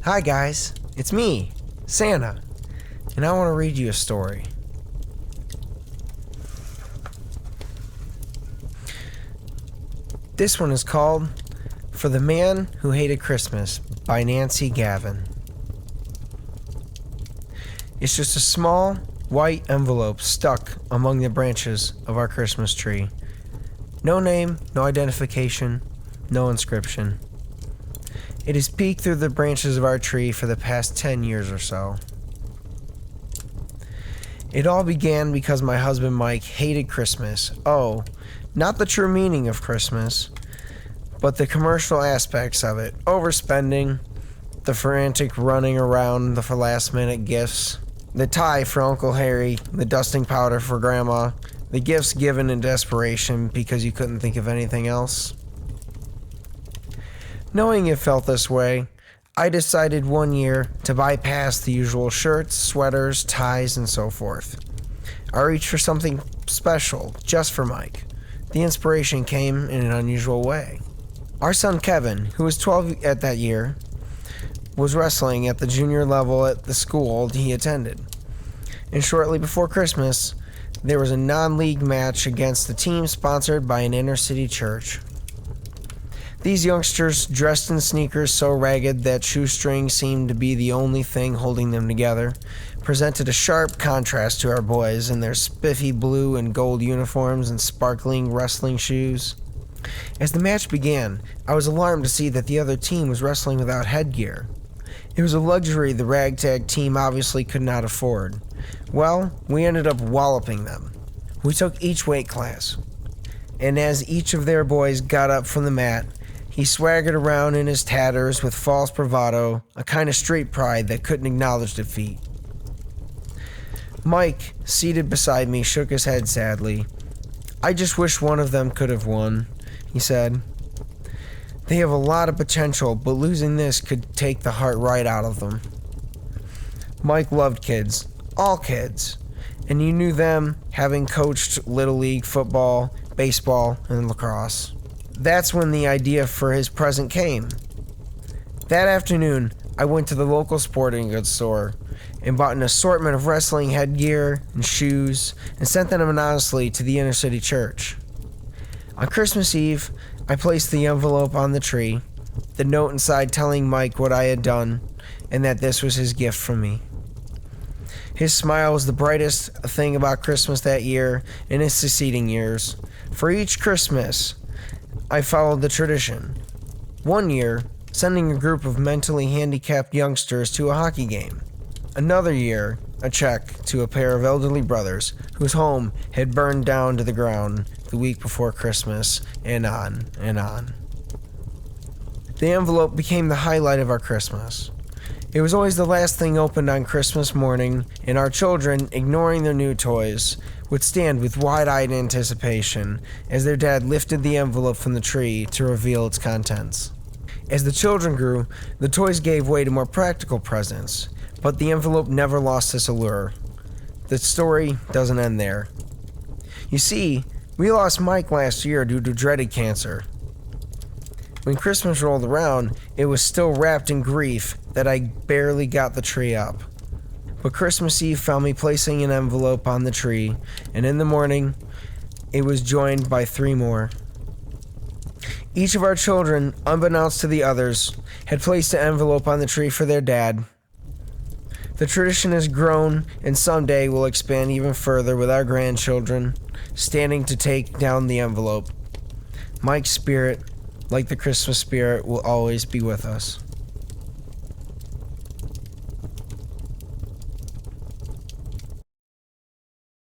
Hi guys, it's me, Santa, and I want to read you a story. This one is called For the Man Who Hated Christmas by Nancy Gavin. It's just a small, white envelope stuck among the branches of our Christmas tree. No name, no identification, no inscription. It has peeked through the branches of our tree for the past 10 years or so. It all began because my husband Mike hated Christmas. Oh, not the true meaning of Christmas, but the commercial aspects of it. Overspending, the frantic running around for last-minute gifts, the tie for Uncle Harry, the dusting powder for Grandma, the gifts given in desperation because you couldn't think of anything else. Knowing it felt this way, I decided one year to bypass the usual shirts, sweaters, ties, and so forth. I reached for something special, just for Mike. The inspiration came in an unusual way. Our son Kevin, who was 12 at that year, was wrestling at the junior level at the school he attended. And shortly before Christmas, there was a non-league match against the team sponsored by an inner-city church. These youngsters, dressed in sneakers so ragged that shoestrings seemed to be the only thing holding them together, presented a sharp contrast to our boys in their spiffy blue and gold uniforms and sparkling wrestling shoes. As the match began, I was alarmed to see that the other team was wrestling without headgear. It was a luxury the ragtag team obviously could not afford. Well, we ended up walloping them. We took each weight class, and as each of their boys got up from the mat, he swaggered around in his tatters with false bravado, a kind of street pride that couldn't acknowledge defeat. Mike, seated beside me, shook his head sadly. "I just wish one of them could have won," he said. "They have a lot of potential, but losing this could take the heart right out of them." Mike loved kids, all kids, and you knew them having coached Little League football, baseball, and lacrosse. That's when the idea for his present came. That afternoon, I went to the local sporting goods store and bought an assortment of wrestling headgear and shoes and sent them anonymously to the inner-city church. On Christmas Eve, I placed the envelope on the tree, the note inside telling Mike what I had done and that this was his gift from me. His smile was the brightest thing about Christmas that year and his succeeding years. For each Christmas, I followed the tradition. One year, sending a group of mentally handicapped youngsters to a hockey game. Another year, a check to a pair of elderly brothers whose home had burned down to the ground the week before Christmas, and on and on. The envelope became the highlight of our Christmas. It was always the last thing opened on Christmas morning, and our children, ignoring their new toys, would stand with wide-eyed anticipation as their dad lifted the envelope from the tree to reveal its contents. As the children grew, the toys gave way to more practical presents, but the envelope never lost its allure. The story doesn't end there. You see, we lost Mike last year due to dreaded cancer. When Christmas rolled around, it was still wrapped in grief that I barely got the tree up. But Christmas Eve found me placing an envelope on the tree, and in the morning, it was joined by 3 more. Each of our children, unbeknownst to the others, had placed an envelope on the tree for their dad. The tradition has grown, and someday will expand even further with our grandchildren, standing to take down the envelope. Mike's spirit, like the Christmas spirit, will always be with us.